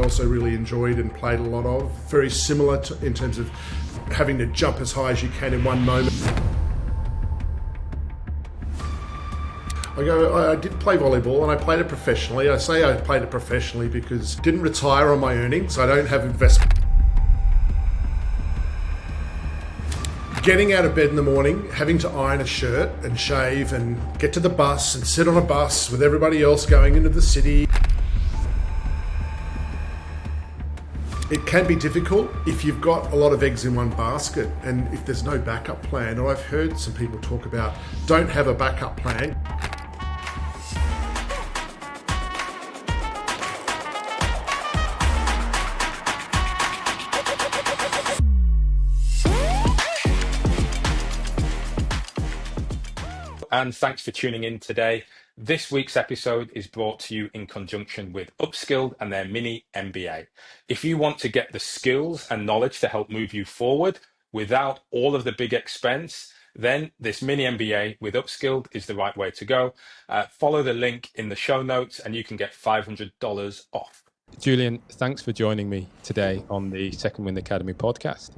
also really enjoyed and played a lot of. Very similar in terms of having to jump as high as you can in one moment. I did play volleyball and I played it professionally. I say I played it professionally because I didn't retire on my earnings. I don't have investment. Getting out of bed in the morning, having to iron a shirt and shave and get to the bus and sit on a bus with everybody else going into the city. It can be difficult if you've got a lot of eggs in one basket and if there's no backup plan. Or I've heard some people talk about don't have a backup plan. And thanks for tuning in today. This week's episode is brought to you in conjunction with Upskilled and their mini MBA. If you want to get the skills and knowledge to help move you forward without all of the big expense, then this mini MBA with Upskilled is the right way to go. Follow the link in the show notes and you can get $500 off. Julien, thanks for joining me today on the Second Wind Academy podcast.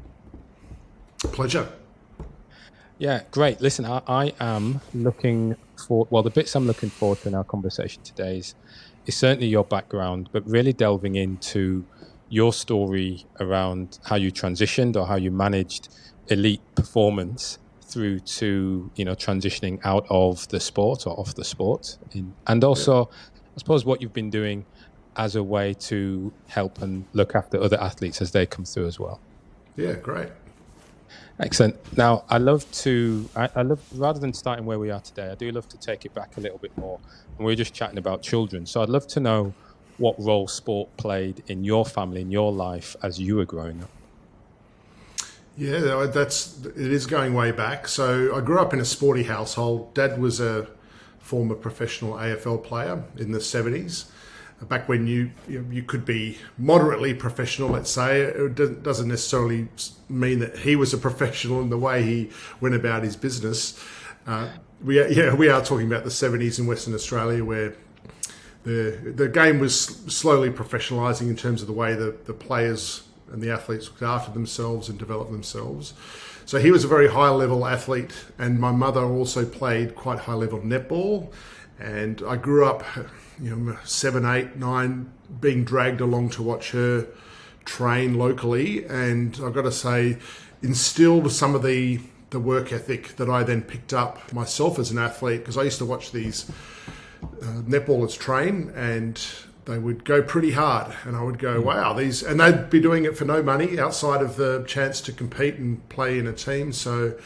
Pleasure. Yeah, great. Listen, I am looking for, the bits I'm looking forward to in our conversation today is certainly your background, but really delving into your story around how you transitioned or how you managed elite performance through to, transitioning out of the sport or off the sport. And also, I suppose, what you've been doing as a way to help and look after other athletes as they come through as well. Yeah, great. Excellent. Now, I love, rather than starting where we are today, I do love to take it back a little bit more. And we were just chatting about children. So I'd love to know what role sport played in your family, in your life as you were growing up. Yeah, it is going way back. So I grew up in a sporty household. Dad was a former professional AFL player in the 70s. Back when you could be moderately professional, let's say. It doesn't necessarily mean that he was a professional in the way he went about his business. We are talking about the 70s in Western Australia, where the game was slowly professionalising in terms of the way the players and the athletes looked after themselves and developed themselves. So he was a very high-level athlete, and my mother also played quite high-level netball. And I grew up, 7, 8, 9, being dragged along to watch her train locally. And I've got to say, instilled some of the work ethic that I then picked up myself as an athlete, because I used to watch these netballers train and they would go pretty hard. And I would go, wow, and they'd be doing it for no money outside of the chance to compete and play in a team. So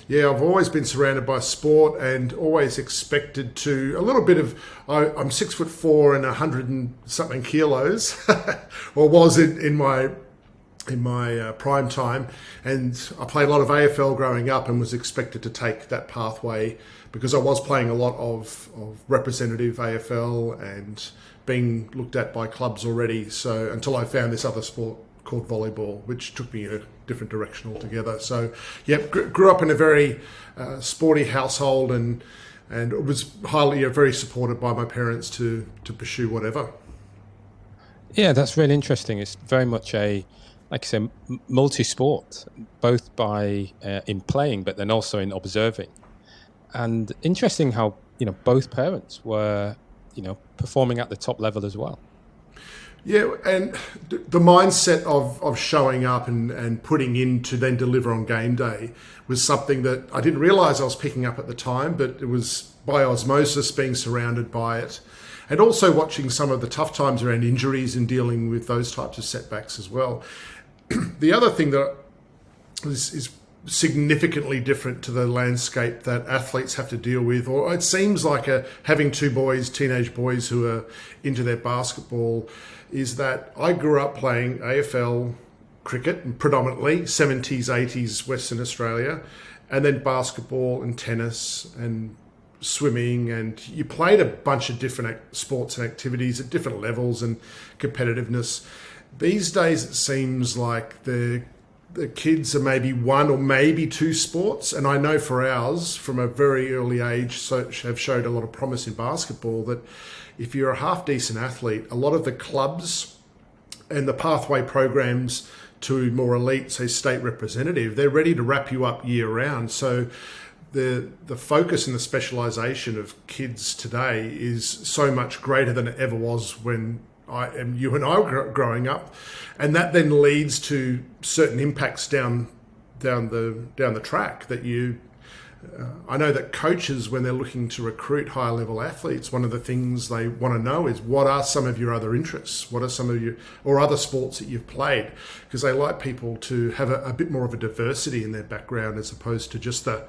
yeah, I've always been surrounded by sport and always expected to, a little bit of, I'm 6'4" and 100 and something kilos, or was in my prime time. And I played a lot of AFL growing up and was expected to take that pathway because I was playing a lot of representative AFL and being looked at by clubs already. So until I found this other sport called volleyball, which took me in a different direction altogether. So, yeah, grew up in a very sporty household and was highly very supported by my parents to pursue whatever. Yeah, that's really interesting. It's very much like I say, multi-sport, both by in playing, but then also in observing. And interesting how both parents were performing at the top level as well. Yeah, and the mindset of showing up and putting in to then deliver on game day was something that I didn't realise I was picking up at the time, but it was by osmosis, being surrounded by it. And also watching some of the tough times around injuries and dealing with those types of setbacks as well. The other thing that is significantly different to the landscape that athletes have to deal with, or it seems like having two boys, teenage boys who are into their basketball, is that I grew up playing AFL cricket, predominantly 70s, 80s Western Australia, and then basketball and tennis and swimming, and you played a bunch of different sports and activities at different levels and competitiveness. These days it seems like the kids are maybe one or maybe two sports, and I know for ours from a very early age have showed a lot of promise in basketball, that if you're a half decent athlete, a lot of the clubs and the pathway programs to more elite, say state representative, they're ready to wrap you up year round. So the focus and the specialization of kids today is so much greater than it ever was when you and I were growing up, and that then leads to certain impacts down the track that you. I know that coaches, when they're looking to recruit higher level athletes, one of the things they want to know is what are some of your other interests? What are some of your, or other sports that you've played? Because they like people to have a bit more of a diversity in their background as opposed to just the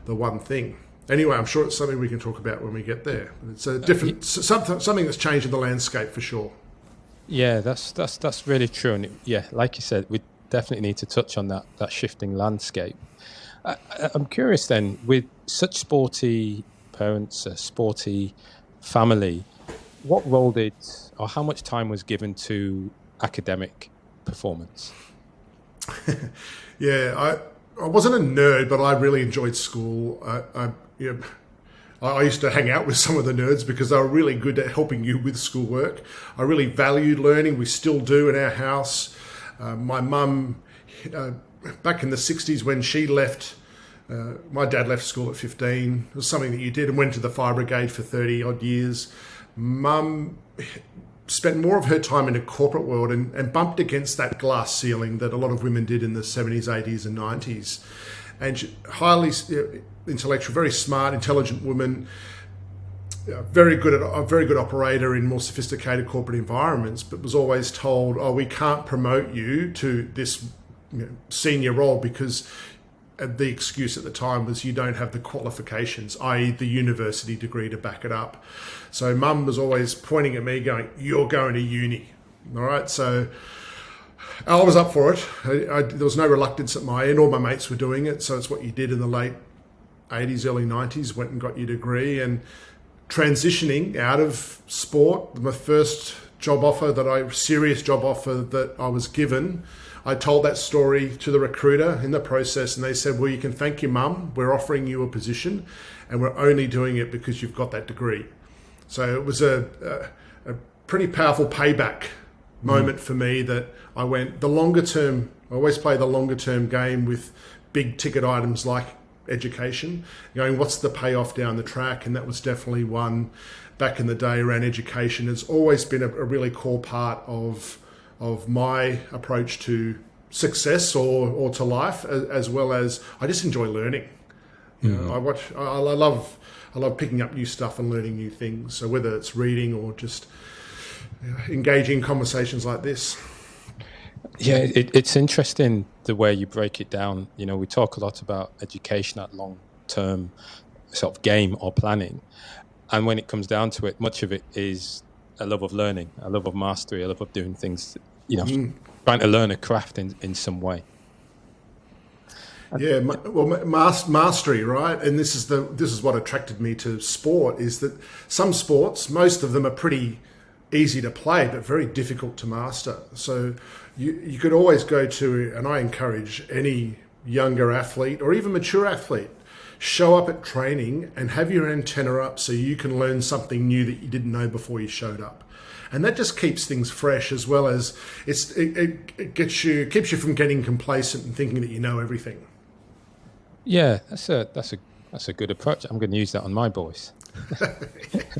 one thing. Anyway, I'm sure it's something we can talk about when we get there. It's a different, something that's changed in the landscape for sure. Yeah, that's really true. And like you said, we definitely need to touch on that shifting landscape. I'm curious then, with such sporty parents, a sporty family, what role did, or how much time was given to academic performance? I wasn't a nerd, but I really enjoyed school. I used to hang out with some of the nerds because they were really good at helping you with schoolwork. I really valued learning. We still do in our house. My mum, back in the 60s when she left, my dad left school at 15. It was something that you did, and went to the fire brigade for 30 odd years. Mum spent more of her time in the corporate world and bumped against that glass ceiling that a lot of women did in the 70s, 80s and 90s. And she, highly intellectual, very smart, intelligent woman, a very good operator in more sophisticated corporate environments, but was always told, "Oh, we can't promote you to this senior role because." The excuse at the time was you don't have the qualifications, i.e. the university degree to back it up. So mum was always pointing at me going, "You're going to uni." All right. So I was up for it. There was no reluctance at my end. All my mates were doing it. So it's what you did in the late 80s, early 90s, went and got your degree. And transitioning out of sport, my first serious job offer that I was given, I told that story to the recruiter in the process, and they said, "Well, you can thank your mum. We're offering you a position, and we're only doing it because you've got that degree." So it was a pretty powerful payback moment for me that I went the longer term. I always play the longer term game with big ticket items like education, going, what's the payoff down the track? And that was definitely one back in the day around education. It's always been a really core part of my approach to success or to life, as well as I just enjoy learning. You know, I love picking up new stuff and learning new things. So whether it's reading or just engaging in conversations like this. Yeah, it's interesting the way you break it down. You know, we talk a lot about education at long-term sort of game or planning. And when it comes down to it, much of it is a love of learning, a love of mastery, a love of doing things, trying to learn a craft in some way. Yeah, mastery, right? And this is what attracted me to sport, is that some sports, most of them are pretty easy to play, but very difficult to master. So you could always go to, and I encourage any younger athlete or even mature athlete, show up at training and have your antenna up so you can learn something new that you didn't know before you showed up. And that just keeps things fresh, as well as it keeps you from getting complacent and thinking that you know everything. Yeah, that's a good approach. I'm going to use that on my boys,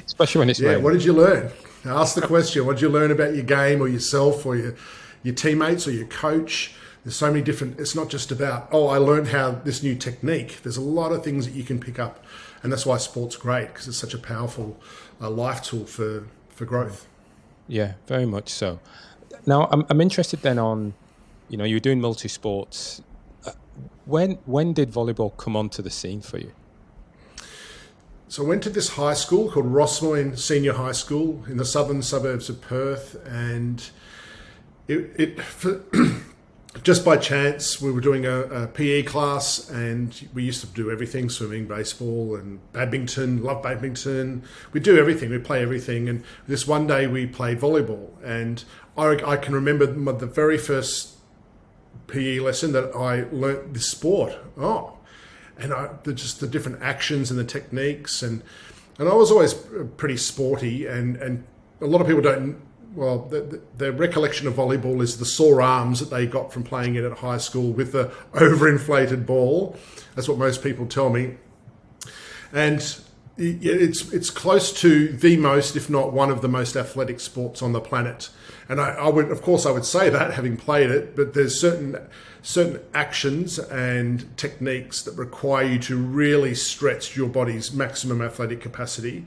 especially when it's raining. What did you learn? Ask the question. What did you learn about your game or yourself or your teammates or your coach? There's so many different. It's not just about, I learned how this new technique. There's a lot of things that you can pick up, and that's why sport's great, because it's such a powerful life tool for growth. Yeah, very much so. Now, I'm interested then on, you were doing multi-sports. When did volleyball come onto the scene for you? So I went to this high school called Rossmoyne Senior High School in the southern suburbs of Perth, and just by chance, we were doing a PE class, and we used to do everything: swimming, baseball, and badminton. Love badminton. We do everything. We play everything. And this one day we played volleyball, and I can remember the very first PE lesson that I learnt this sport. And just the different actions and the techniques, and I was always pretty sporty, and a lot of people don't well, the recollection of volleyball is the sore arms that they got from playing it at high school with the overinflated ball. That's what most people tell me. And it's close to the most, if not one of the most athletic sports on the planet. And I would say that, having played it, but there's certain actions and techniques that require you to really stretch your body's maximum athletic capacity.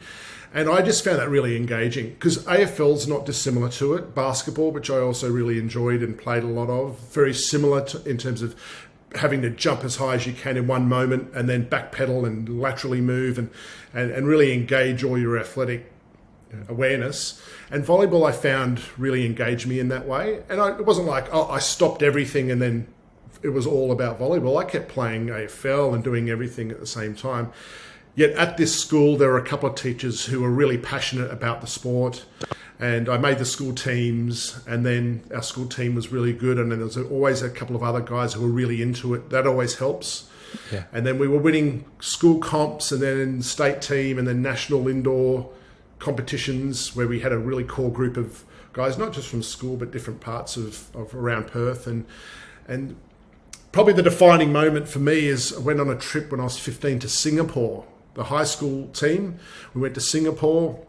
And I just found that really engaging, because AFL's not dissimilar to it. Basketball, which I also really enjoyed and played a lot of, very similar in terms of having to jump as high as you can in one moment and then backpedal and laterally move and really engage all your athletic awareness. And volleyball, I found, really engaged me in that way. And it wasn't like, I stopped everything and then it was all about volleyball. I kept playing AFL and doing everything at the same time. Yet at this school, there were a couple of teachers who were really passionate about the sport. And I made the school teams, and then our school team was really good. And then there was always a couple of other guys who were really into it. That always helps. Yeah. And then we were winning school comps, and then state team, and then national indoor competitions where we had a really core group of guys, not just from school, but different parts of around Perth. And probably the defining moment for me is I went on a trip when I was 15 to Singapore. The high school team, we went to Singapore.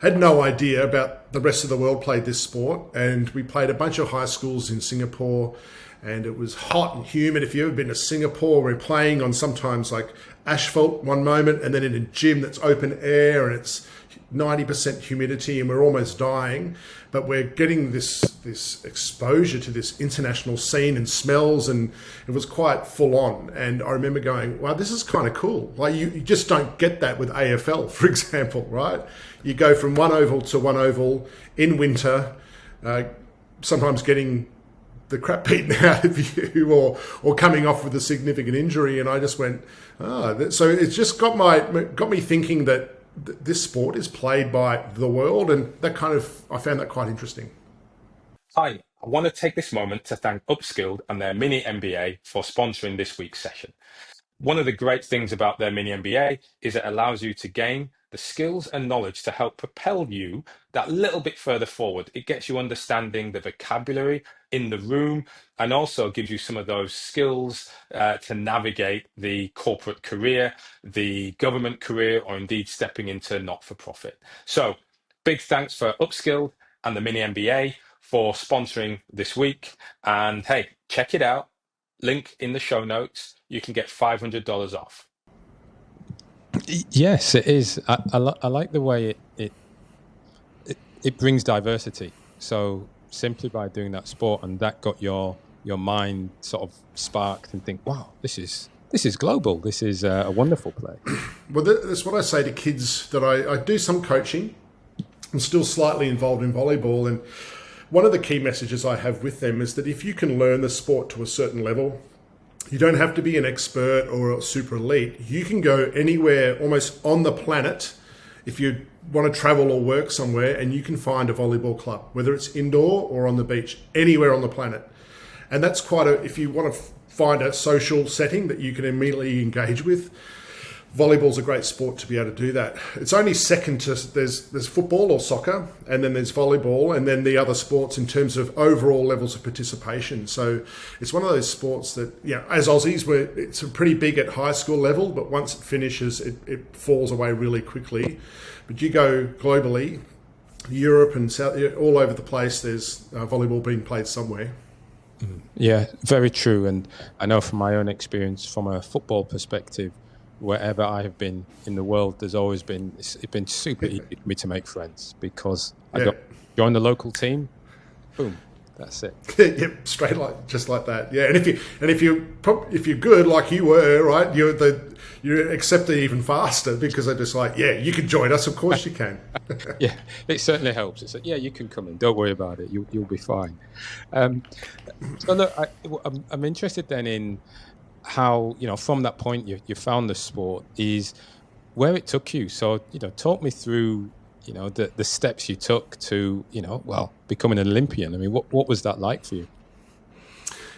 Had no idea about the rest of the world played this sport, and we played a bunch of high schools in Singapore, and it was hot and humid. If you've ever been to Singapore, we're playing on sometimes like asphalt one moment, and then in a gym that's open air and it's 90% humidity and we're almost dying, but we're getting this exposure to this international scene and smells, and it was quite full on. And I remember going, wow, this is kind of cool. Like you just don't get that with AFL, for example, right? You go from one oval to one oval in winter, sometimes getting the crap beaten out of you or coming off with a significant injury. And I just went, so it's just got me thinking that this sport is played by the world, and I found that quite interesting. Hi, I want to take this moment to thank Upskilled and their mini MBA for sponsoring this week's session. One of the great things about their mini MBA is it allows you to gain the skills and knowledge to help propel you that little bit further forward. It gets you understanding the vocabulary in the room, and also gives you some of those skills to navigate the corporate career, the government career, or indeed stepping into not-for-profit. So big thanks for Upskilled and the mini MBA for sponsoring this week. And hey, check it out. Link in the show notes. You can get $500 off. Yes, it is. I like the way it brings diversity. So simply by doing that sport, and that got your mind sort of sparked and think, wow, this is global. This is a wonderful play. Well, that's what I say to kids that I do some coaching. I'm still slightly involved in volleyball, and one of the key messages I have with them is that if you can learn the sport to a certain level, you don't have to be an expert or a super elite. You can go anywhere almost on the planet if you want to travel or work somewhere, and you can find a volleyball club, whether it's indoor or on the beach, anywhere on the planet. And that's if you want to find a social setting that you can immediately engage with, volleyball's a great sport to be able to do that. It's only second to, there's football or soccer, and then there's volleyball, and then the other sports in terms of overall levels of participation. So it's one of those sports that, as Aussies, it's pretty big at high school level, but once it finishes, it falls away really quickly. But you go globally, Europe and South, all over the place, there's volleyball being played somewhere. Yeah, very true. And I know from my own experience, from a football perspective, wherever I have been in the world, it's been super easy for me to make friends, because I join the local team, boom, that's it. Yep, just like that. Yeah, and if you're good like you were, right, you're accepted even faster, because they're just like, you can join us, of course you can. Yeah, it certainly helps. It's like, you can come in, don't worry about it, you'll be fine. So look, I'm interested then in how, from that point you found the sport, is where it took you. So, talk me through, the steps you took to, becoming an Olympian. I mean, what was that like for you?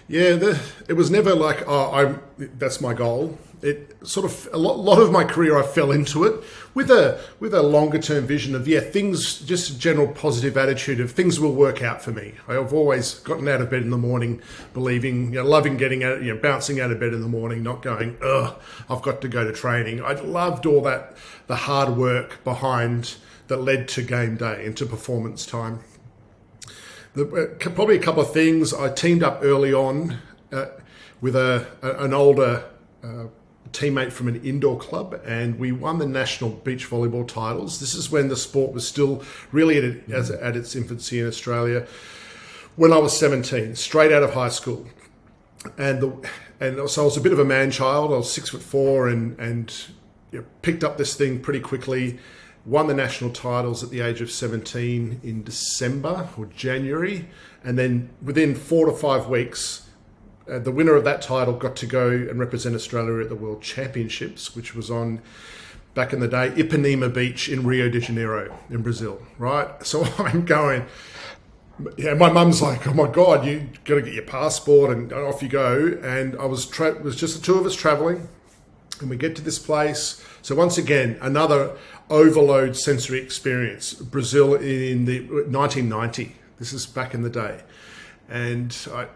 Yeah, it was never like, that's my goal. It sort of a lot of my career I fell into it with a longer term vision of things, just a general positive attitude of things will work out for me. I've always gotten out of bed in the morning believing, loving getting out, bouncing out of bed in the morning, not going, I've got to go to training. I loved all that, the hard work behind that led to game day and to performance time. Probably a couple of things. I teamed up early on with an older teammate from an indoor club, and we won the national beach volleyball titles. This is when the sport was still really at its infancy in Australia. When I was 17, straight out of high school, and so I was a bit of a man child. I was 6'4", and picked up this thing pretty quickly. Won the national titles at the age of 17 in December or January, and then within 4 to 5 weeks, the winner of that title got to go and represent Australia at the World Championships, which was on, back in the day, Ipanema Beach in Rio de Janeiro in Brazil, right? So I'm going, my mum's like, oh my God, you got to get your passport and off you go. And it was just the two of us traveling, and we get to this place. So once again, another overload sensory experience. Brazil in the 1990. This is back in the day. And I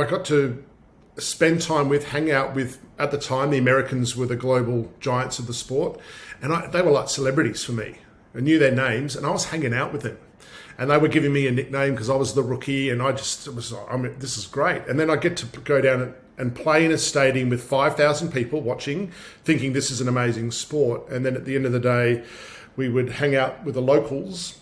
got to spend time hang out with, at the time, the Americans were the global giants of the sport. And they were like celebrities for me. I knew their names, and I was hanging out with them. And they were giving me a nickname because I was the rookie, and this is great. And then I get to go down and play in a stadium with 5,000 people watching, thinking this is an amazing sport. And then at the end of the day, we would hang out with the locals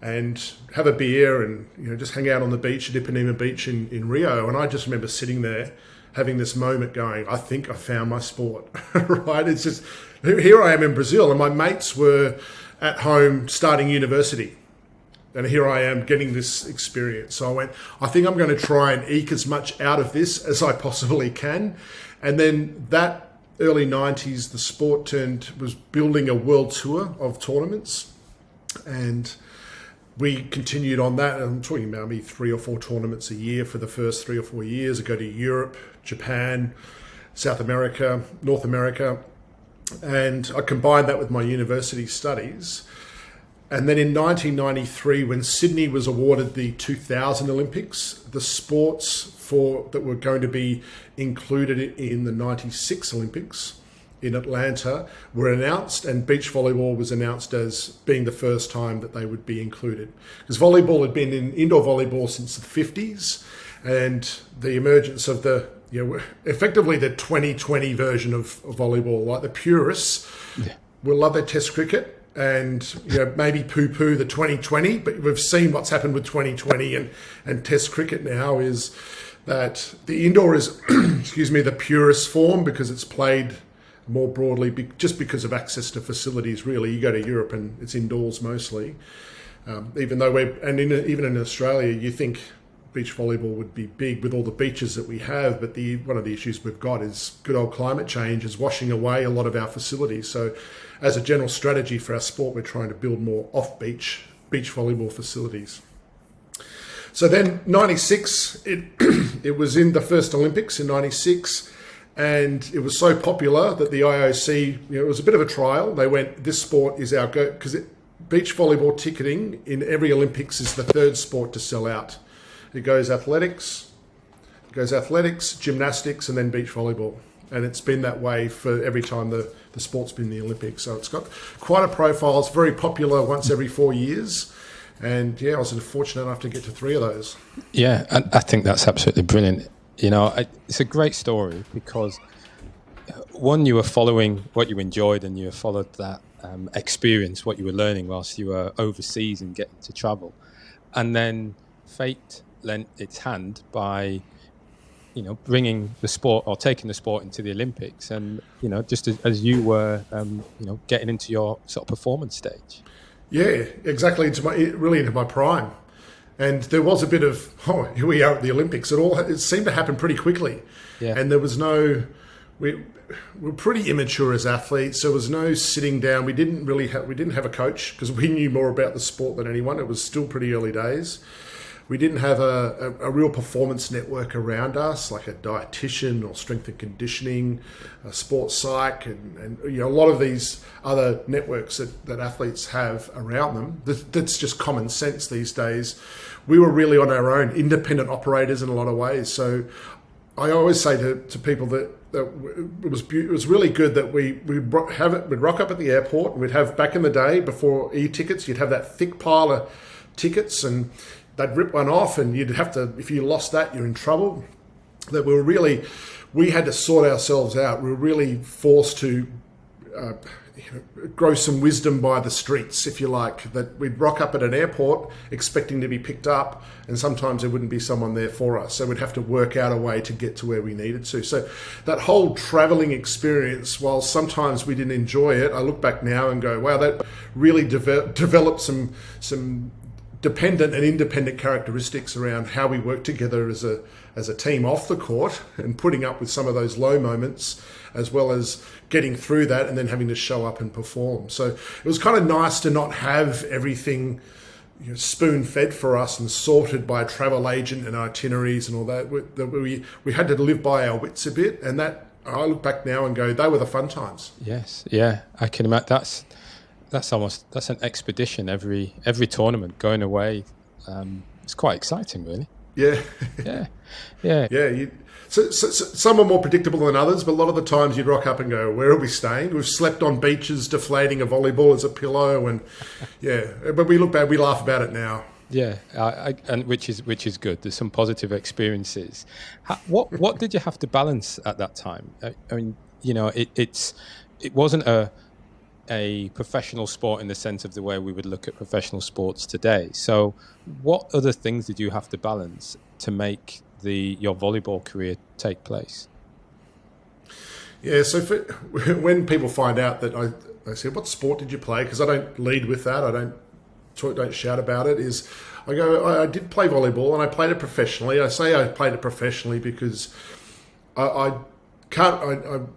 and have a beer and just hang out on the beach at Ipanema Beach in Rio. And I just remember sitting there having this moment going, I think I found my sport, right? It's just, here I am in Brazil, and my mates were at home starting university. And here I am getting this experience. So I went, I think I'm going to try and eke as much out of this as I possibly can. And then that early 90s, the sport was building a world tour of tournaments. And we continued on that. I'm talking about maybe 3 or 4 tournaments a year for the first 3 or 4 years. I go to Europe, Japan, South America, North America. And I combined that with my university studies. And then in 1993, when Sydney was awarded the 2000 Olympics, the sports that were going to be included in the 96 Olympics in Atlanta were announced, and beach volleyball was announced as being the first time that they would be included. Because volleyball had been in indoor volleyball since the 50s, and the emergence of effectively the 2020 version of volleyball, like the purists will love their test cricket, and maybe poo-poo the 2020, but we've seen what's happened with 2020 and test cricket now is that the indoor is, the purest form because it's played more broadly just because of access to facilities, really. You go to Europe and it's indoors mostly. Even though even in Australia, you think beach volleyball would be big with all the beaches that we have, but one of the issues we've got is good old climate change is washing away a lot of our facilities. So as a general strategy for our sport, we're trying to build more off-beach beach volleyball facilities. So then 96, it was in the first Olympics in 96, and it was so popular that the IOC, it was a bit of a trial. They went, this sport is our go, because beach volleyball ticketing in every Olympics is the third sport to sell out. It goes athletics, gymnastics, and then beach volleyball. And it's been that way for every time the sport's been in the Olympics. So it's got quite a profile. It's very popular once every 4 years. And I was fortunate enough to get to 3 of those. Yeah, and I think that's absolutely brilliant. It's a great story because, one, you were following what you enjoyed and you followed that experience, what you were learning whilst you were overseas and getting to travel. And then fate lent its hand by bringing the sport or taking the sport into the Olympics, and just as you were getting into your sort of performance stage. Yeah, exactly, into my prime. And there was a bit of, here we are at the Olympics. It seemed to happen pretty quickly. Yeah. And there was we were pretty immature as athletes. There was no sitting down. We didn't have a coach because we knew more about the sport than anyone. It was still pretty early days. We didn't have a real performance network around us, like a dietitian or strength and conditioning, a sports psych, and a lot of these other networks that athletes have around them. That's just common sense these days. We were really on our own, independent operators in a lot of ways. So I always say to people that it was really good that we'd rock up at the airport, and we'd have, back in the day before e-tickets, you'd have that thick pile of tickets, and they'd rip one off, and you'd have to, if you lost that, you're in trouble. That we had to sort ourselves out. We were really forced to grow some wisdom by the streets, if you like, that we'd rock up at an airport expecting to be picked up, and sometimes there wouldn't be someone there for us. So we'd have to work out a way to get to where we needed to. So that whole traveling experience, while sometimes we didn't enjoy it, I look back now and go, wow, that really developed some dependent and independent characteristics around how we work together as a team off the court, and putting up with some of those low moments, as well as getting through that and then having to show up and perform. So it was kind of nice to not have everything spoon-fed for us and sorted by a travel agent and itineraries and all that. We had to live by our wits a bit, and that, I look back now and go, they were the fun times. Yes, yeah, I can imagine. That's an expedition every tournament going away. It's quite exciting, really. Yeah. Yeah. So some are more predictable than others, but a lot of the times you'd rock up and go, where are we staying? We've slept on beaches, deflating a volleyball as a pillow, and but we look back, we laugh about it now. Yeah, and which is good. There's some positive experiences. What did you have to balance at that time? I mean, it wasn't a professional sport in the sense of the way we would look at professional sports today. So what other things did you have to balance to make your volleyball career take place? Yeah, so when people find out that I say, what sport did you play? Because I don't lead with that. I don't shout about it. I go, I did play volleyball, and I played it professionally. I say I played it professionally because I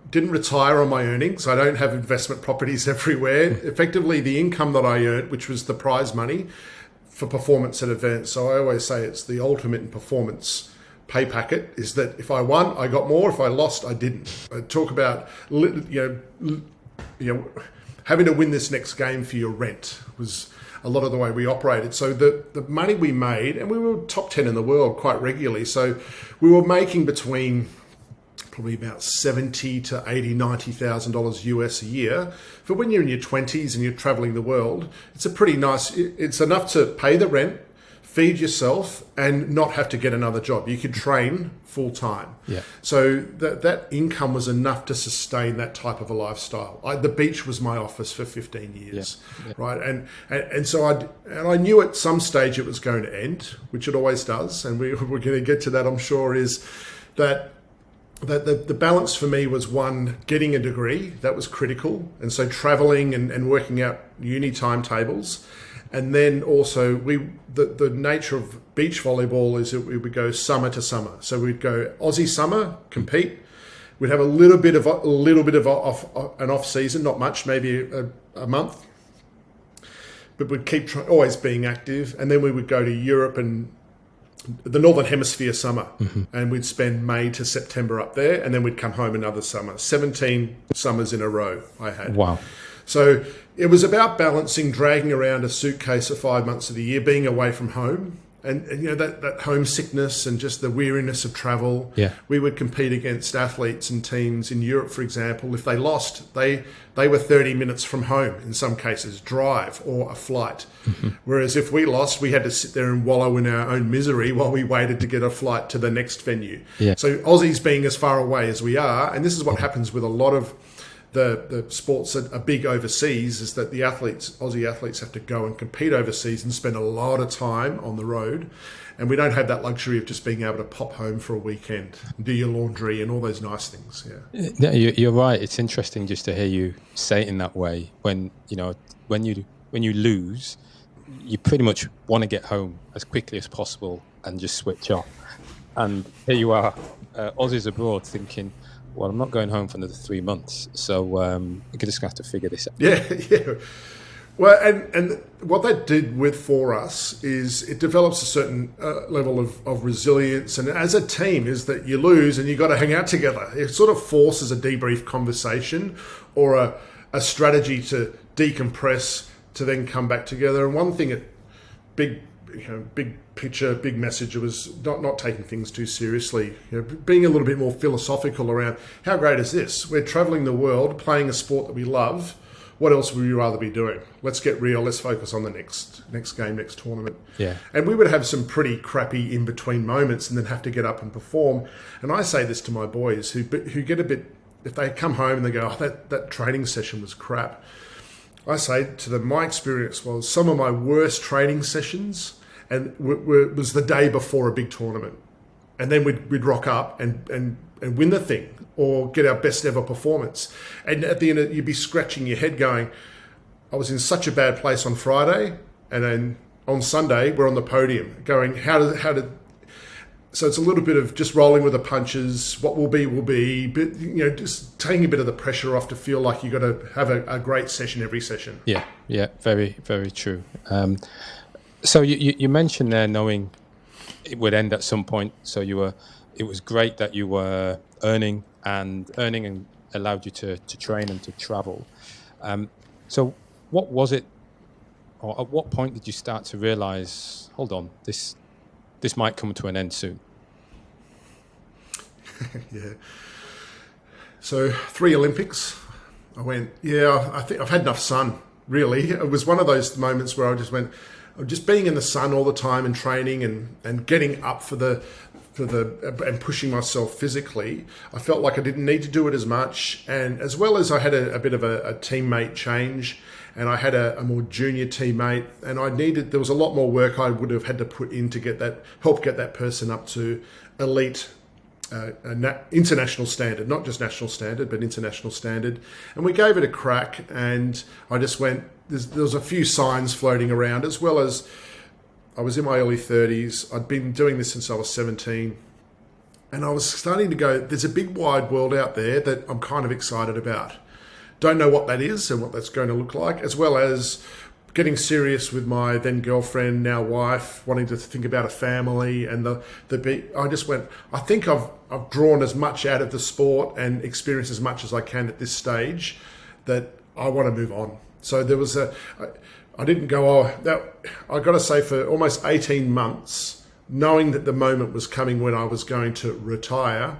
didn't retire on my earnings. I don't have investment properties everywhere. Effectively, the income that I earned, which was the prize money for performance at events. So I always say it's the ultimate in performance pay packet, is that if I won, I got more. If I lost, I didn't. I talk about having to win this next game for your rent was a lot of the way we operated. So the money we made, and we were top 10 in the world quite regularly. So we were making between probably about $70,000 to $80,000, $90,000 US a year. For when you're in your 20s and you're traveling the world, it's it's enough to pay the rent, feed yourself, and not have to get another job. You could train full time. Yeah. So that income was enough to sustain that type of a lifestyle. The beach was my office for 15 years, right? And so I knew at some stage it was going to end, which it always does. And we're going to get to that, I'm sure, is that the balance for me was, one, getting a degree. That was critical. And so traveling and working out uni timetables. And then also the nature of beach volleyball is that we would go summer to summer. So we'd go Aussie summer, compete. We'd have a little bit of an off season, not much, maybe a month. But we'd keep always being active. And then we would go to Europe and the Northern Hemisphere summer, and we'd spend May to September up there, and then we'd come home another summer. 17 summers in a row I had. Wow. So it was about balancing, dragging around a suitcase for 5 months of the year, being away from home, and that homesickness and just the weariness of travel. Yeah. We would compete against athletes and teams in Europe, for example. If they lost, they were 30 minutes from home in some cases, drive or a flight. Whereas if we lost, we had to sit there and wallow in our own misery while we waited to get a flight to the next venue. Yeah. So Aussies being as far away as we are, and this is what happens with a lot of the sports that are big overseas, is that the Aussie athletes have to go and compete overseas and spend a lot of time on the road. And we don't have that luxury of just being able to pop home for a weekend and do your laundry and all those nice things. Yeah, you're right. It's interesting just to hear you say it in that way. When you lose, you pretty much want to get home as quickly as possible and just switch off. And here you are, Aussies abroad, thinking, well, I'm not going home for another 3 months, so I'm just going to have to figure this out. Yeah. Well, and what that did for us is it develops a certain level of resilience, and as a team is that you lose and you got to hang out together. It sort of forces a debrief conversation or a strategy to decompress to then come back together. And one thing, big picture, big message, was not taking things too seriously. Being a little bit more philosophical around how great is this? We're traveling the world, playing a sport that we love. What else would you rather be doing? Let's get real. Let's focus on the next game, next tournament. Yeah. And we would have some pretty crappy in-between moments and then have to get up and perform. And I say this to my boys who get a bit, if they come home and they go, oh, that training session was crap. I say to them, my experience was some of my worst training sessions and was the day before a big tournament. And then we'd rock up and win the thing or get our best ever performance. And at the end, you'd be scratching your head going, I was in such a bad place on Friday, and then on Sunday, we're on the podium going, how did... So it's a little bit of just rolling with the punches, what will be, but just taking a bit of the pressure off to feel like you've got to have a great session every session. Yeah, very, very true. So you mentioned there knowing it would end at some point. So it was great that you were earning and allowed you to train and to travel. So what was it, or at what point did you start to realize, hold on, this might come to an end soon? Yeah. So 3 Olympics, I went, I think I've had enough sun, really. It was one of those moments where I just went, just being in the sun all the time and training and getting up and pushing myself physically, I felt like I didn't need to do it as much. And as well as I had a bit of a teammate change, and I had a more junior teammate, and there was a lot more work I would have had to put in to help get that person up to elite international standard, not just national standard, but international standard. And we gave it a crack, and I just went, there was a few signs floating around, as well as I was in my early 30s. I'd been doing this since I was 17. And I was starting to go, there's a big wide world out there that I'm kind of excited about. Don't know what that is and what that's going to look like, as well as getting serious with my then girlfriend, now wife, wanting to think about a family. And I just went, I think I've drawn as much out of the sport and experienced as much as I can at this stage that I want to move on. So there was I didn't go, I got to say, for almost 18 months, knowing that the moment was coming when I was going to retire,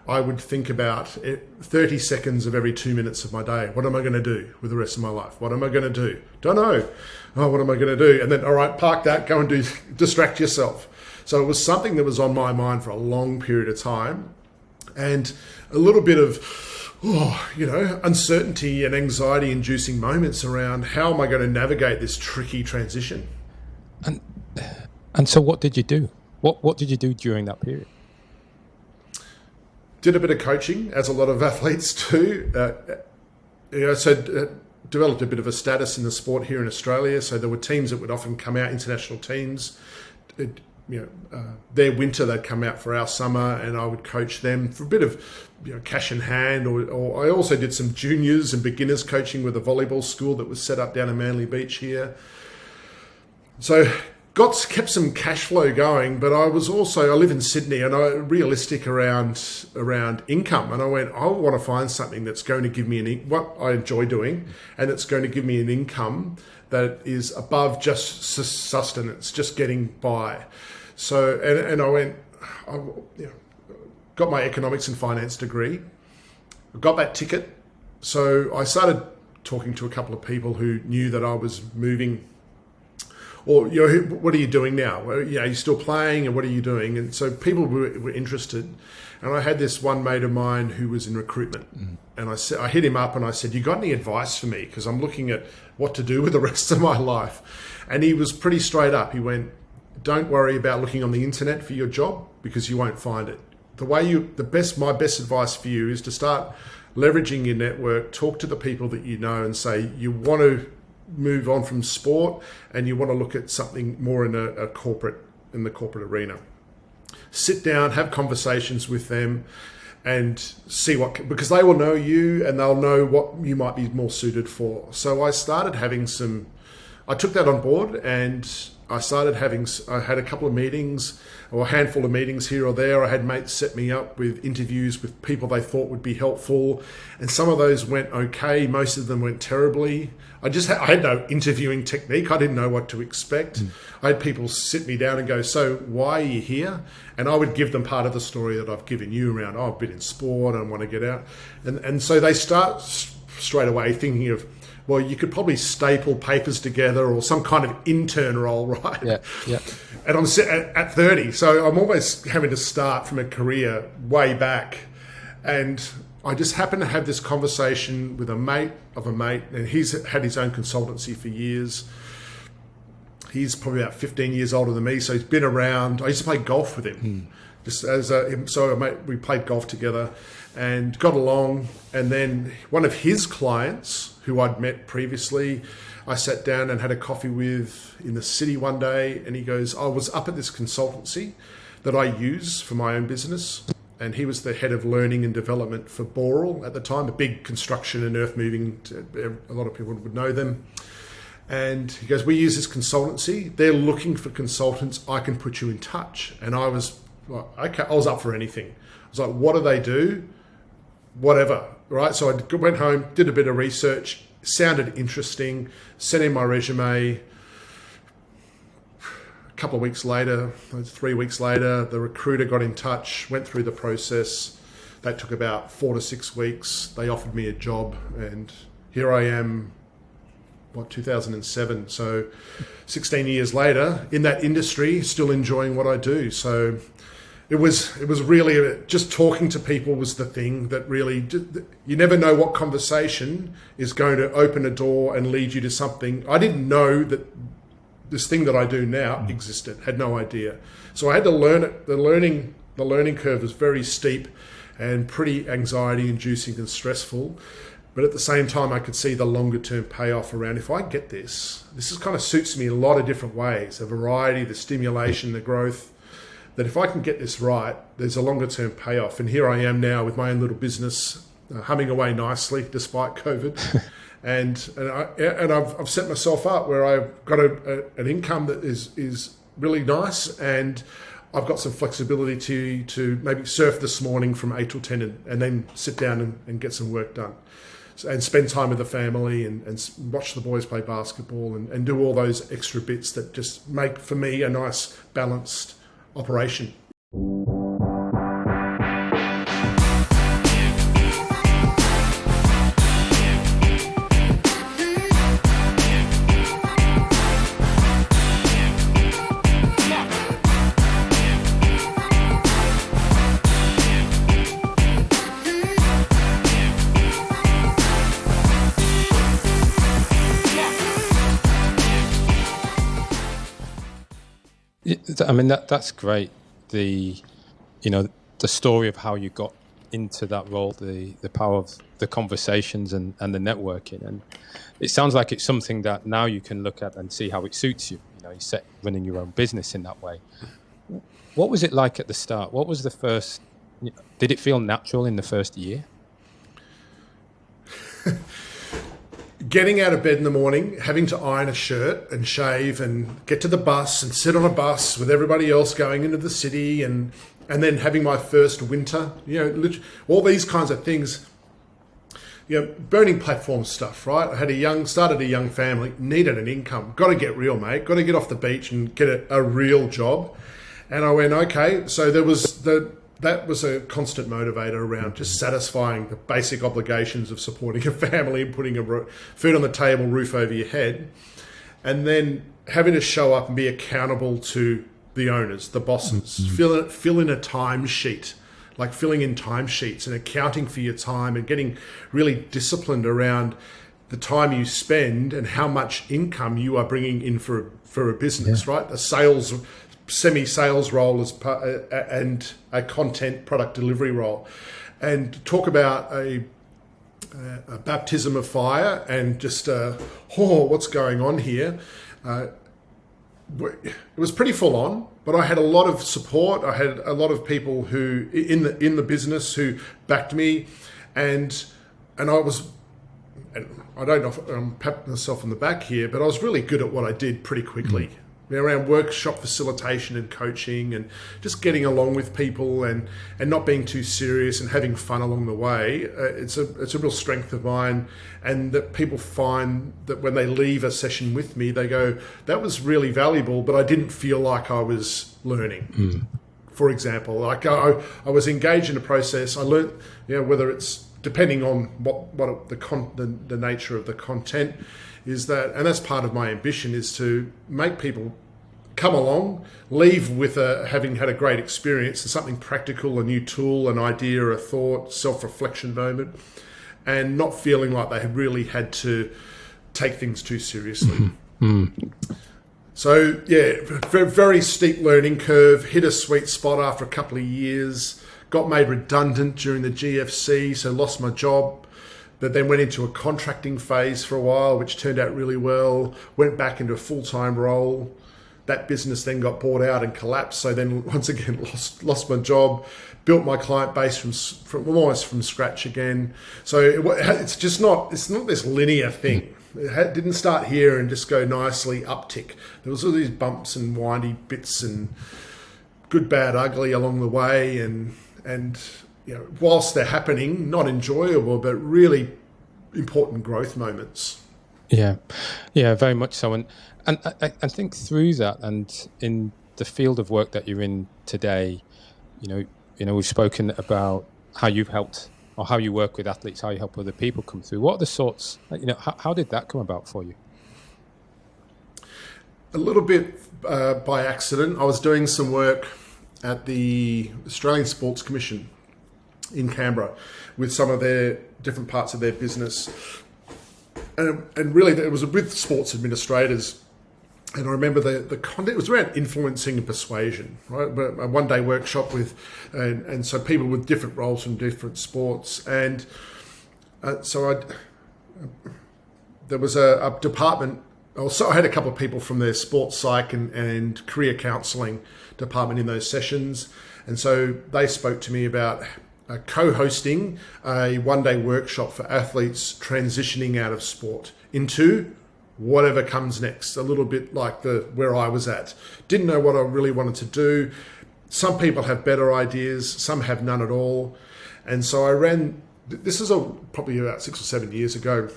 I would think about 30 seconds of every 2 minutes of my day. What am I going to do with the rest of my life? What am I going to do? Don't know. Oh, what am I going to do? And then, all right, park that, go and distract yourself. So it was something that was on my mind for a long period of time, and a little bit of, uncertainty and anxiety inducing moments around how am I going to navigate this tricky transition. And so what did you do? What did you do during that period? Did a bit of coaching, as a lot of athletes do. Developed a bit of a status in the sport here in Australia. So there were teams that would often come out, international teams. Their winter, they'd come out for our summer, and I would coach them for a bit of cash in hand. Or I also did some juniors and beginners coaching with a volleyball school that was set up down in Manly Beach here. So kept some cash flow going, but I live in Sydney, and I'm realistic around income. And I went, I want to find something that's going to give me what I enjoy doing, and it's going to give me an income that is above just sustenance, just getting by. So, and I went, got my economics and finance degree, got that ticket. So I started talking to a couple of people who knew that I was moving. Or, what are you doing now? Well, are you still playing, and what are you doing? And so people were interested. And I had this one mate of mine who was in recruitment. And I hit him up and I said, you got any advice for me? Because I'm looking at what to do with the rest of my life. And he was pretty straight up. He went, don't worry about looking on the internet for your job, because you won't find it. My best advice for you is to start leveraging your network, talk to the people that you know, and say you want to move on from sport and you want to look at something more in the corporate arena. Sit down, have conversations with them, and see because they will know you and they'll know what you might be more suited for. So I started having I took that on board, and I had a couple of meetings, or a handful of meetings here or there. I had mates set me up with interviews with people they thought would be helpful, and some of those went okay. Most of them went terribly. I had no interviewing technique. I didn't know what to expect. I had people sit me down and go, "So why are you here?" And I would give them part of the story that I've given you around, "Oh, I've been in sport and I want to get out." And so they start straight away thinking of, well, you could probably staple papers together or some kind of intern role, right? Yeah. And I'm at 30, so I'm almost having to start from a career way back. And I just happened to have this conversation with a mate of a mate, and he's had his own consultancy for years. He's probably about 15 years older than me, so he's been around. I used to play golf with him. We played golf together and got along. And then one of his clients, who I'd met previously, I sat down and had a coffee with in the city one day, and he goes, "I was up at this consultancy that I use for my own business." And he was the head of learning and development for Boral at the time, a big construction and earth moving. A lot of people would know them. And he goes, "We use this consultancy. They're looking for consultants. I can put you in touch." And I was like, okay, I was up for anything. I was like, what do they do? Whatever, right? So I went home, did a bit of research, sounded interesting, sent in my resume. A couple of weeks later, 3 weeks later, the recruiter got in touch, went through the process. That took about 4 to 6 weeks. They offered me a job, and here I am, 2007. So 16 years later in that industry, still enjoying what I do. So it was really just talking to people was the thing that really, you never know what conversation is going to open a door and lead you to something. I didn't know that this thing that I do now existed, had no idea. So I had to learn it. The learning curve was very steep and pretty anxiety inducing and stressful. But at the same time, I could see the longer term payoff around, if I get this is kind of suits me in a lot of different ways, the variety, the stimulation, the growth, that if I can get this right, there's a longer term payoff. And here I am now with my own little business, humming away nicely despite COVID. and I've set myself up where I've got an income that is really nice, and I've got some flexibility to maybe surf this morning from 8 till 10 and then sit down and get some work done. And spend time with the family and watch the boys play basketball and do all those extra bits that just make, for me, a nice balanced operation. I mean, that's great. The story of how you got into that role, the power of the conversations and the networking. And it sounds like it's something that now you can look at and see how it suits you. You set running your own business in that way. What was it like at the start? What was the first, did it feel natural in the first year? Getting out of bed in the morning, having to iron a shirt and shave and get to the bus and sit on a bus with everybody else going into the city, and then having my first winter, all these kinds of things, burning platform stuff, right? I started a young family, needed an income, got to get real, mate, got to get off the beach and get a real job. And I went, okay, so that was a constant motivator around just satisfying the basic obligations of supporting a family and putting food on the table, roof over your head, and then having to show up and be accountable to the owners, the bosses, fill in a timesheet, like filling in timesheets and accounting for your time and getting really disciplined around the time you spend and how much income you are bringing in for a business, right? A semi-sales role and a content product delivery role, and talk about a baptism of fire and just what's going on here. it was pretty full on, but I had a lot of support. I had a lot of people who in the business who backed me, and I was, and I don't know if I'm patting myself on the back here, but I was really good at what I did pretty quickly. Around workshop facilitation and coaching and just getting along with people and not being too serious and having fun along the way. It's a real strength of mine, and that people find that when they leave a session with me, they go, that was really valuable, but I didn't feel like I was learning. For example, like I was engaged in a process. I learned, whether it's depending on what the nature of the content is, that, and that's part of my ambition, is to make people come along, leave with having had a great experience, something practical, a new tool, an idea, a thought, self-reflection moment, and not feeling like they really had to take things too seriously. So yeah, very steep learning curve, hit a sweet spot after a couple of years, got made redundant during the GFC, so lost my job, but then went into a contracting phase for a while, which turned out really well, went back into a full-time role. That business then got bought out and collapsed, so then once again lost my job, built my client base from almost from scratch again. So it's not this linear thing. It didn't start here and just go nicely uptick. There was all these bumps and windy bits and good, bad, ugly along the way, and whilst they're happening, not enjoyable, but really important growth moments. Yeah, very much so. And I think through that, and in the field of work that you're in today, we've spoken about how you've helped, or how you work with athletes, how you help other people come through. What are the sorts, how did that come about for you? A little bit by accident. I was doing some work at the Australian Sports Commission in Canberra with some of their different parts of their business. And really, it was with sports administrators. And I remember the content was around influencing and persuasion, right? A one-day workshop and so people with different roles from different sports. And so there was a department. Also, I had a couple of people from their sports psych and career counselling department in those sessions. And so they spoke to me about co-hosting a one-day workshop for athletes transitioning out of sport into whatever comes next, a little bit like where I was at. Didn't know what I really wanted to do. Some people have better ideas, some have none at all. And so I ran, this is probably about 6 or 7 years ago,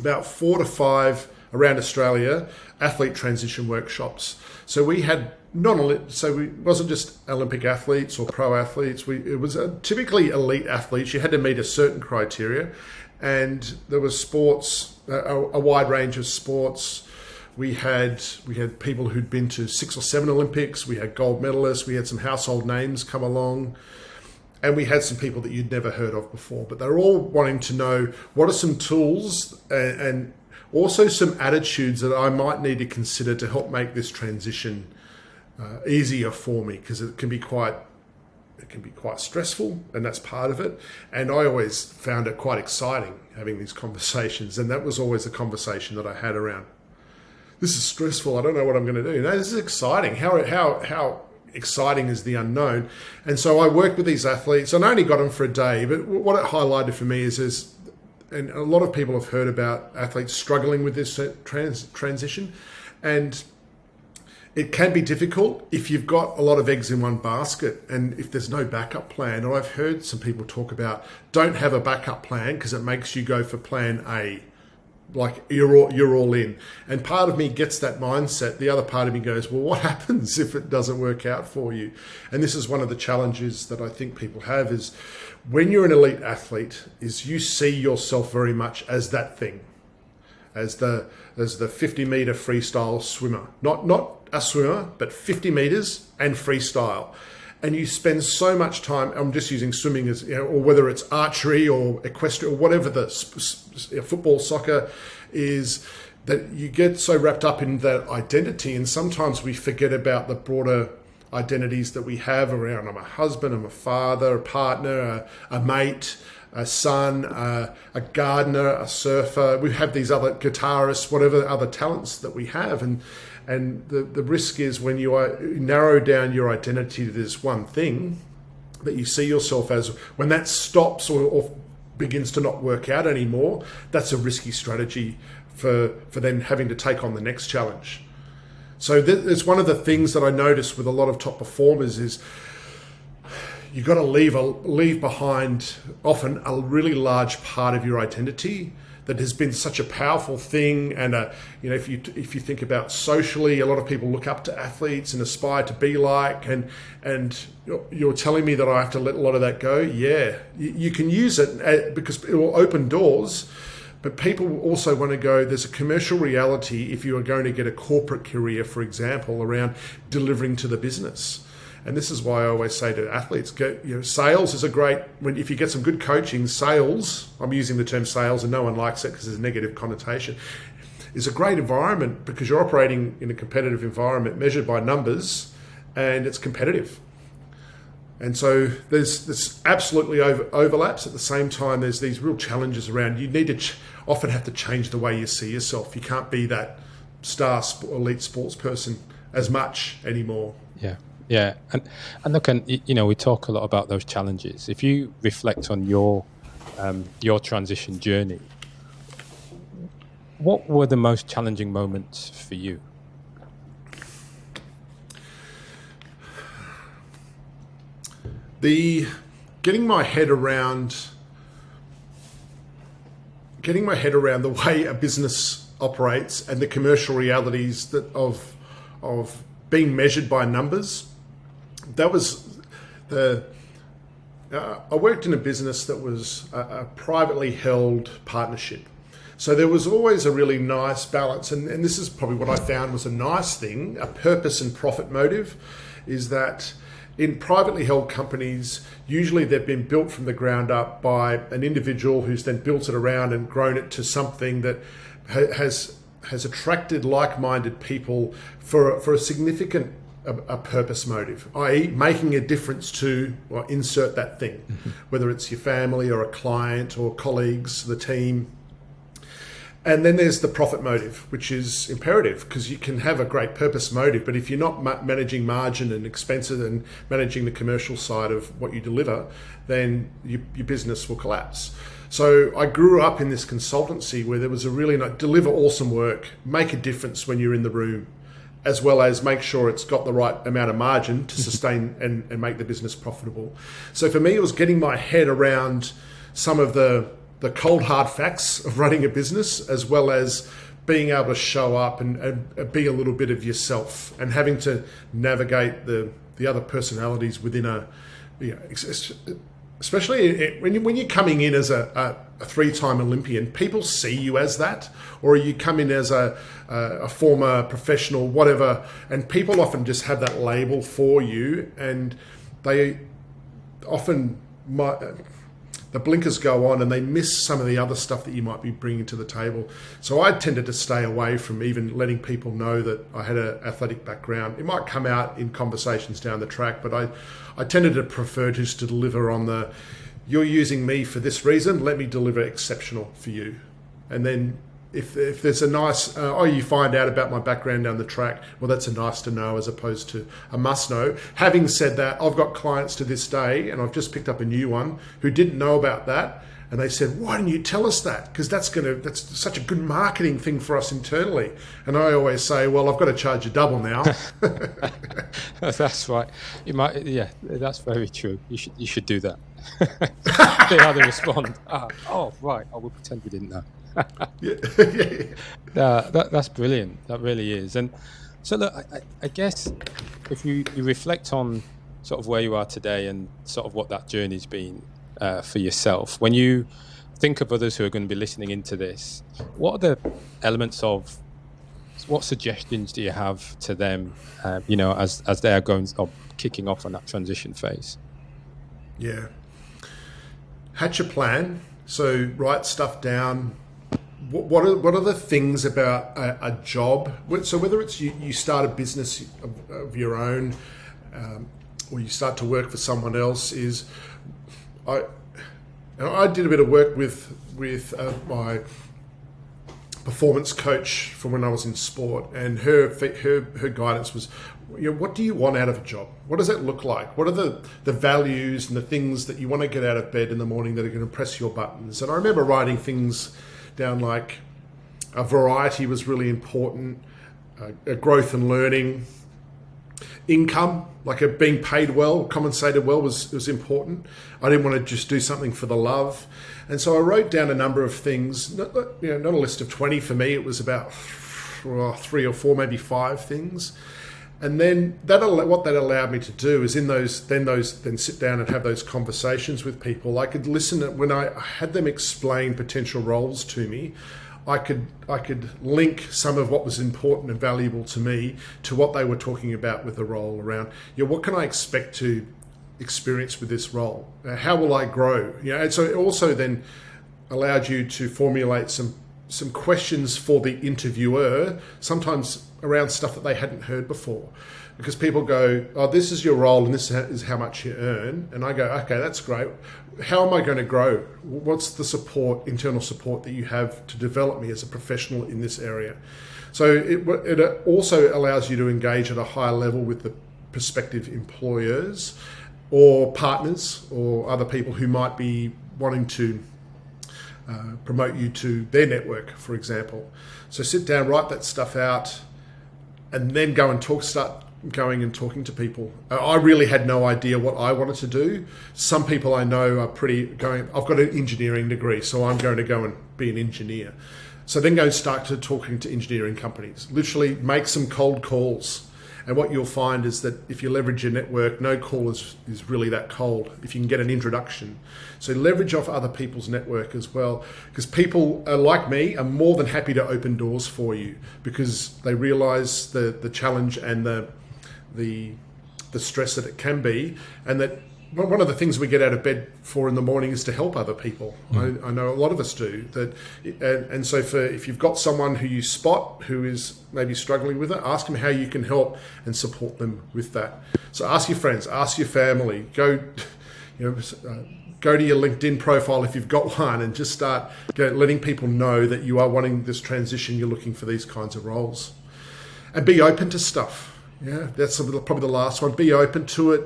about 4 to 5 around Australia, athlete transition workshops. So we had it wasn't just Olympic athletes or pro athletes. It was typically elite athletes. You had to meet a certain criteria, and there was sports, a wide range of sports. We had people who'd been to 6 or 7 Olympics. We had gold medalists. We had some household names come along, and we had some people that you'd never heard of before. But they're all wanting to know what are some tools and also some attitudes that I might need to consider to help make this transition easier for me, because it can be quite stressful, and that's part of it. And I always found it quite exciting having these conversations, and that was always a conversation that I had around, this is stressful, I don't know what I'm going to do. No, this is exciting. How exciting is the unknown? And so I worked with these athletes, and I only got them for a day, but what it highlighted for me is and a lot of people have heard about athletes struggling with this transition, and it can be difficult if you've got a lot of eggs in one basket and if there's no backup plan. Or I've heard some people talk about don't have a backup plan because it makes you go for plan A, like you're all in. And part of me gets that mindset. The other part of me goes, well, what happens if it doesn't work out for you? And this is one of the challenges that I think people have, is when you're an elite athlete, is you see yourself very much as that thing, as the 50-meter freestyle swimmer, not a swimmer, but 50 meters and freestyle. And you spend so much time, I'm just using swimming as, or whether it's archery or equestrian or whatever the football, soccer is, that you get so wrapped up in that identity. And sometimes we forget about the broader identities that we have around, I'm a husband, I'm a father, a partner, a mate, a son, a gardener, a surfer. We have these other guitarists, whatever other talents that we have. And the risk is when you narrow down your identity to this one thing that you see yourself as, when that stops or begins to not work out anymore, that's a risky strategy for then having to take on the next challenge. So it's one of the things that I notice with a lot of top performers is you've got to leave behind often a really large part of your identity that has been such a powerful thing. And if you think about socially, a lot of people look up to athletes and aspire to be like, and you're telling me that I have to let a lot of that go. Yeah, you can use it because it will open doors. But people also want to go, there's a commercial reality if you are going to get a corporate career, for example, around delivering to the business. And this is why I always say to athletes, sales is if you get some good coaching, sales, I'm using the term sales and no one likes it because there's a negative connotation, is a great environment because you're operating in a competitive environment measured by numbers and it's competitive. And so there's absolutely overlaps. At the same time, there's these real challenges around. You need to often have to change the way you see yourself. You can't be that star elite sports person as much anymore. Yeah, and look, we talk a lot about those challenges. If you reflect on your transition journey, what were the most challenging moments for you? Getting my head around the way a business operates and the commercial realities of being measured by numbers. That was I worked in a business that was a privately held partnership. So there was always a really nice balance, and this is probably what I found was a nice thing, a purpose and profit motive, is that in privately held companies, usually they've been built from the ground up by an individual who's then built it around and grown it to something that has attracted like-minded people for a significant a purpose motive, i.e. making a difference to, or insert that thing, whether it's your family or a client or colleagues, the team. And then there's the profit motive, which is imperative because you can have a great purpose motive, but if you're not managing margin and expenses and managing the commercial side of what you deliver, then your business will collapse. So I grew up in this consultancy where there was a really deliver awesome work, make a difference when you're in the room, as well as make sure it's got the right amount of margin to sustain and make the business profitable. So for me, it was getting my head around some of the cold hard facts of running a business, as well as being able to show up and be a little bit of yourself and having to navigate the other personalities within especially when you're coming in as a three-time Olympian, people see you as that, or you come in as a former professional, whatever, and people often just have that label for you, and they often the blinkers go on and they miss some of the other stuff that you might be bringing to the table. So I tended to stay away from even letting people know that I had an athletic background. It might come out in conversations down the track, but I tended to prefer just to deliver on you're using me for this reason, let me deliver exceptional for you. And then if there's a nice, you find out about my background down the track, well, that's a nice to know as opposed to a must know. Having said that, I've got clients to this day, and I've just picked up a new one who didn't know about that. And they said, why didn't you tell us that? Because that's such a good marketing thing for us internally. And I always say, well, I've got to charge you double now. That's right. You might, yeah, that's very true. You should do that. See how they respond. Oh, right. I will pretend we didn't know. That's brilliant. That really is. And so look, I guess if you reflect on sort of where you are today and sort of what that journey's been for yourself, when you think of others who are going to be listening into this, what are the elements of, what suggestions do you have to them, as they are going or kicking off on that transition phase? Yeah. Hatch a plan. So write stuff down. What are the things about a job? So whether it's you start a business of your own, or you start to work for someone else, I did a bit of work with my performance coach from when I was in sport, and her guidance was, what do you want out of a job? What does that look like? What are the values and the things that you want to get out of bed in the morning that are going to press your buttons? And I remember writing things down like a variety was really important, a growth and learning, income, like being paid well, compensated well was important. I didn't want to just do something for the love. And so I wrote down a number of things, not a list of 20 for me. It was about 3 or 4, maybe 5 things. And then what that allowed me to do is then sit down and have those conversations with people. I could listen when I had them explain potential roles to me. I could link some of what was important and valuable to me to what they were talking about with the role around, what can I expect to experience with this role? How will I grow? And so it also then allowed you to formulate some questions for the interviewer, sometimes around stuff that they hadn't heard before. Because people go, oh, this is your role and this is how much you earn. And I go, okay, that's great. How am I going to grow? What's the internal support that you have to develop me as a professional in this area? So it also allows you to engage at a higher level with the prospective employers or partners or other people who might be wanting to promote you to their network, for example. So sit down, write that stuff out, and then start going and talking to people. I really had no idea what I wanted to do. Some people I know are I've got an engineering degree, so I'm going to go and be an engineer. So then go and start talking to engineering companies. Literally make some cold calls. And what you'll find is that if you leverage your network, no call is really that cold if you can get an introduction. So leverage off other people's network as well, because people like me are more than happy to open doors for you because they realize the challenge and the stress that it can be, and that one of the things we get out of bed for in the morning is to help other people. I know a lot of us do that, and so if you've got someone who you spot who is maybe struggling with it, ask them how you can help and support them with that. So ask your friends, ask your family, go to your LinkedIn profile if you've got one, and just start letting people know that you are wanting this transition, you're looking for these kinds of roles, and be open to stuff. Yeah, that's probably the last one. Be open to it.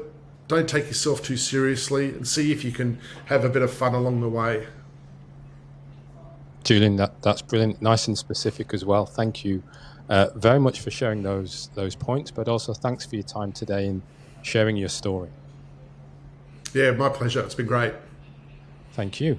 Don't take yourself too seriously, and see if you can have a bit of fun along the way. Julien, that's brilliant. Nice and specific as well. Thank you very much for sharing those points, but also thanks for your time today and sharing your story. Yeah, my pleasure. It's been great. Thank you.